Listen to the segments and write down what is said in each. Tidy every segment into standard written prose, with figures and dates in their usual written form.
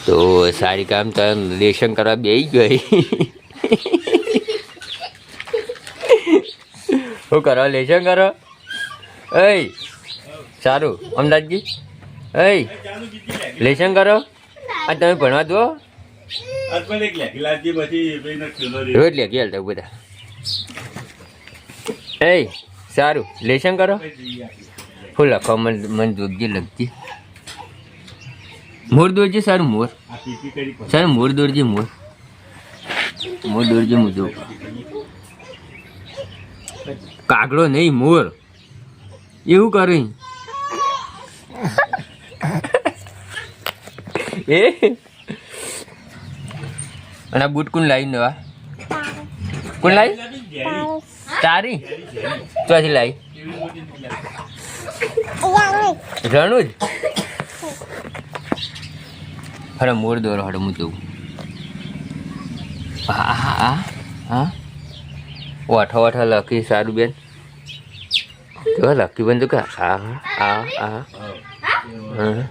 તો સારી કામ તો લેશન કરવા બેસી ગઈ. શું કરો? લેશન કરો. એ સારું અમદાજી. એ લેશન કરો. આ તમે ભણવા દો. રોજ લે ગયા બધા. એ સારું લેશન કરો. શું લખો? મન જોગજી લખજી. મોર દોરજે. સારું મોર. સારું મોર દોરજે. મોર દોરજે. હું જોઉં. કાગડો નહીં, મોર. એવું કરું એ. અને બૂટ કોણ લાવી નવા? કોણ લાવી? તારી ચોથી લાવી? રણું જ. અરે મોર દોરો. હડો હું જોઉં. હા હા હા હા. ઓઠો ઓઠો લખી. સારું બેન. જો લખી બંધ કે હા હા હા હા.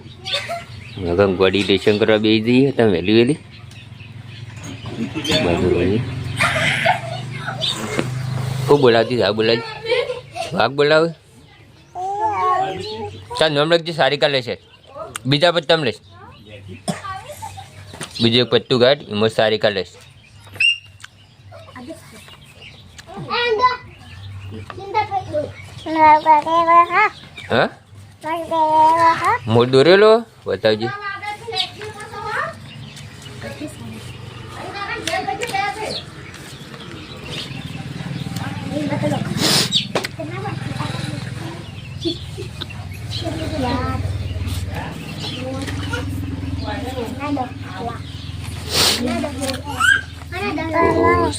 ગંગવાડી લેશન કરવા બેસી જઈએ. તમે વહેલી વહેલી બધું ખૂબ બોલાવતી. હા બોલાવી. વાઘ બોલાવે. ચાલ નામ લખજે. સારિકા લેશે. બીજા પત્તા તમે લેશ. બીજું એક પત્તું ગાઢ. એમાં સારિકા લેશ. હા મોર દોરેલો બતાવજે.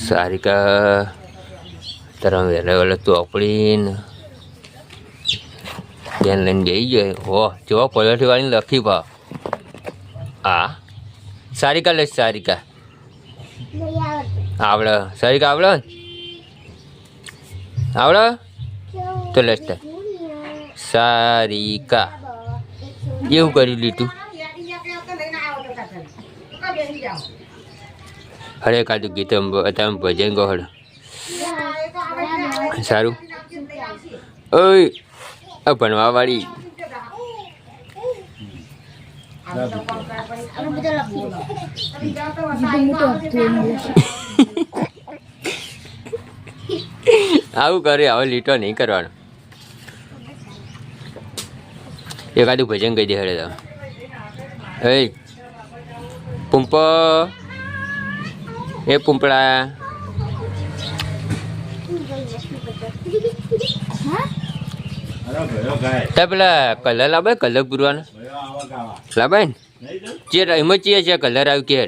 સારિકા તારા વહેલા વહેલા ચોપડીને બેન લઈને બેસી જાય. હો જો પલટી વાળીને લખી ભાવ. હા સારિકા લેશ. સારિકા આવડે. સારિકા આવડે આવડે તો લેશ. સારિકા એવું કરી લીધું. હરે કાઢું ગીત તમે ભજન કહો. હડો સારું. ઓય ભણવા વાળી. આવું કરે. હવે લીટો નહીં કરવાનો. એકાદું ભજન કહી દે. હડે તમે. એ પુંપ. એ પુંપળા. પેલા કલર લાવે. કલર પૂરવાનો લાવે ને. એમાં ચીએ છે કલર આવ્યું કે.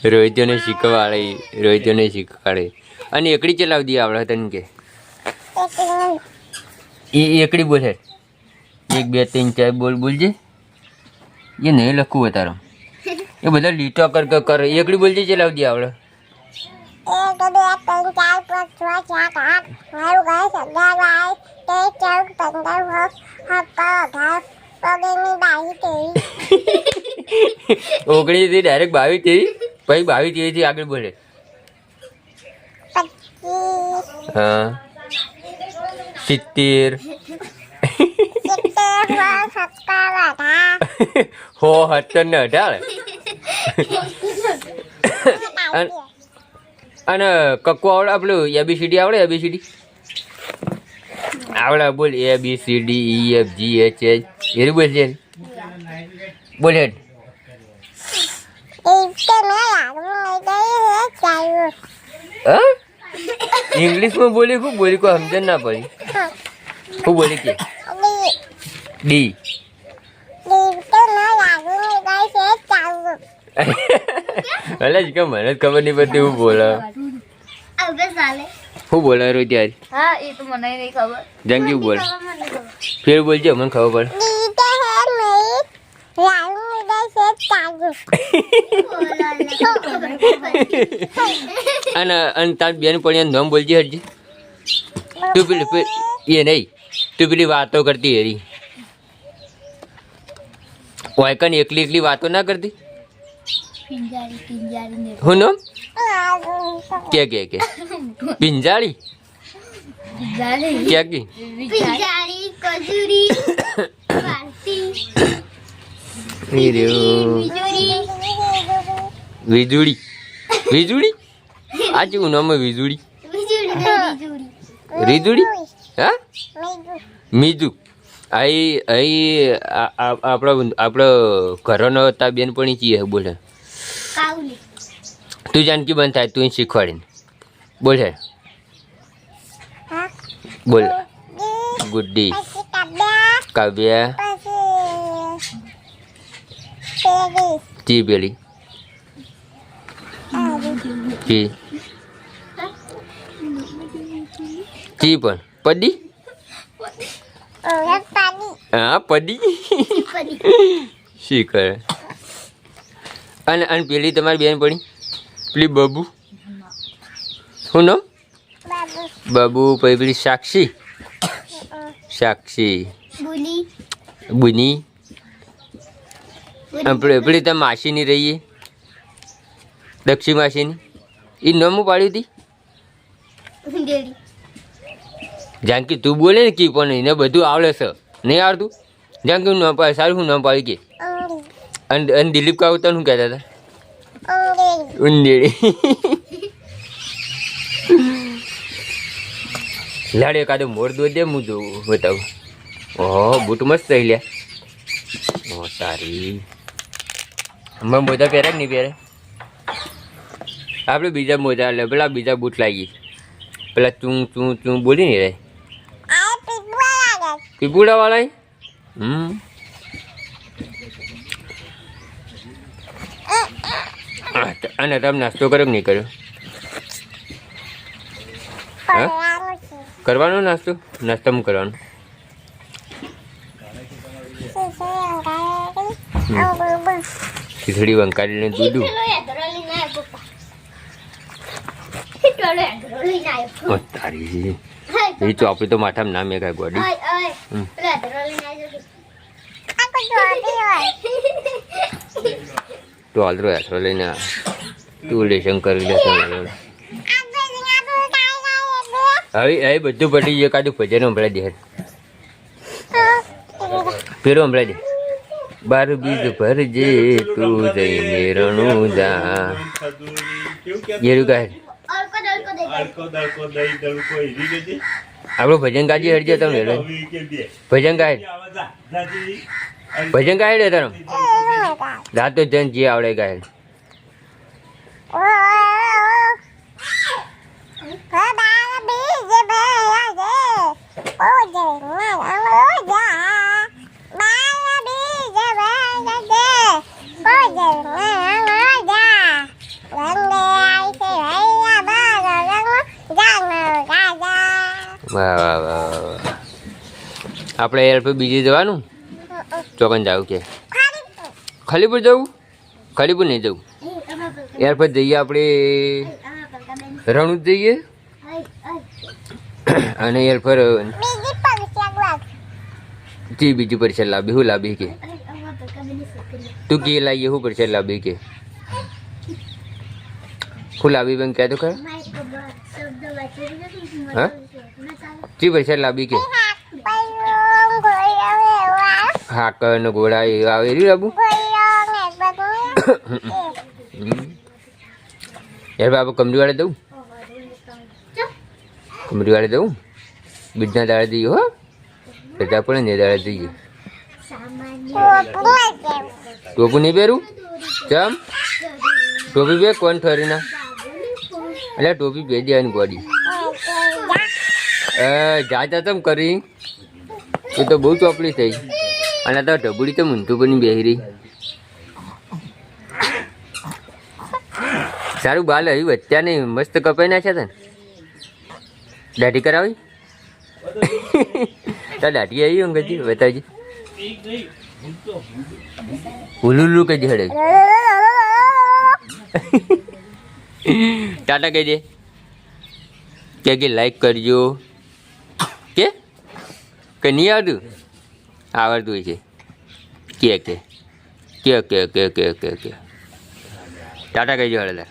રોહિત્યોને શીખવાડે. અને એકડી ચલાવી દઈએ આવડે તને કે. એ એકડી બોલે. 1 2 3 4 બોલ બોલજે. એ નહીં લખવું તારો. એ બધા લીટો કર. એકડી બોલજે. ચલાવી દઈએ આવડે. 1 2 3 4 5 6 7 8 ઓગણીસ થી ડાયરેક્ટ 22 થી પછી 22 થી આગળ બોલે. હા 70 હો 70 ને 18. અને કક્કો આવડે? આપણું ABCD આવડે? ABCD આવડે? બોલ. ABCD EF G H I એ બોલ છે. બોલ હેડ. ઇંગ્લિશમાં બોલી. ખૂબ બોલી. કોઈ સમજણ ના પડી. ખૂબ બોલી કે ડી. અલે જ કે મને જ ખબર નહીં પડતી. હું બોલે હું બોલા રહ્યો ત્યારે હા એ તો મને નહીં ખબર જંગી બોલ મને ખબર ફેર બોલજો મને ખબર પડે દીતે હે મેં લાઈન દે સે ચાલુ અને તાર બેન પણ નામ બોલજે હરજી તું પેલી એ નહીં તું પેલી વાતો કરતી હેરી વાયકન એકલી એકલી વાતો ના કરતી પિંજારી ને હું નામ કે પિંજાળી પિંજારી ક્યાં કી પિંજારી કજુરી પાર્ટી ઈ રહ્યો. વીજળી વીજળી આ કેવું નામ હે વીજળી રીજુડી હા મીજુ આપણો ઘરનો તા બેન પણ ચીએ બોલે કાઉલી તું જાનકી બંધ થાય તું શીખવાડીને બોલ હે બોલ ગુડ્ડી કાવ્યા ચી પેલી ચી ચી પણ પડી હા પડી શી કરે અને પેલી તમારી બેન પડી પેલી બબુ શું નામ બાબુ પછી પેલી સાક્ષી સાક્ષી બોલી બુની પેલી તમે માસીની રહીએ દક્ષી માસીની એ નામ પાડ્યું હતી ડેડી જાનકી તું બોલે ને કી પણ એને બધું આવડે છે નહીં આવડતું જાનકી હું નામ પાડે સારું હું નામ પાડી કે અને દિલીપ કાકા તને શું કહેતા હતા ઉંદેડી લાડે એકાદો મોર દો દે હું જોઉં બતાવું ઓહો બૂટ મસ્ત થઈ લ્યા ઓ તારી અમે મોજા પહેરે કે નહીં પહેરે આપણે બીજા મોજા લે પેલા બીજા બૂટ લાગી પેલા ચૂં ચૂં ચૂં બોલી નહીં રે પીપુડા વાળા અને તમે નાસ્તો કર્યો કે નહીં કર્યો હા કરવાનો નાસ્તો નાસ્તામાં કરવાનો ખીચડી વંકારીને દૂધું ઓ તારી એ તો આપણે તો માથામાં ના મેં કાંઈ ગોડી તો હાલરો યાત્રા લઈને તું લેશન કરી લેશે હવે એ બધું પડી ગયું કાઢું ભજન હમણાં દે પેલો હમણાં દે બાર બીજ ભરજે તું જઈને રણું જા ગેરું કહે આપણું ભજન ગાજી હરજે તમે ભજન ગાય ભજન ગાય રે તરમ રાતો જન જે આવડે ગાય વાહ વાહ વાહ આપણે એરપર બીજે જવાનું ચોકન જવું કે ખલીપુર જવું ખલીપુર નહીં જવું એરપર જઈએ આપણે રણુજ જઈએ અને એરપર જી બીજી પરીક્ષા લાવી શું લાવી કે તું કે લાવીએ શું પરીક્ષા લાવી કે શું લાવી બેન કહે તો ખરા હા જી પરીક્ષા લાવી કે હાકર ને ઘોડા એ આવે રહ્યું આબુ યાર બાબુ કમરીવાળે દઉં કમરીવાળે દઉં બીજના દાડે દઈએ હો રજા પડે ને દાડે દઈએ ટોપું નહીં પહેરું ચમ ટોપી બે કોણ ઠરી ના એટલે ટોપી પહેરી દેવાની ગોડી જા તમ કરી એ તો બહુ ચોપડી થઈ અને તો ઢબુડી તો મૂંધું બની બેહી રહી સારું બાલ હજી વચ્ચા નહીં મસ્ત કપાઈ નાખ્યા હતા ને દાઢી કરાવી તો દાઢી આવી અંગજી બતાવજી હુલુલું કહેજે હડે ટાટા કહેજે કે લાઈક કરજો કે નહીં આવતું આવડતું હોય છે કે ટાટા કહેજો હળે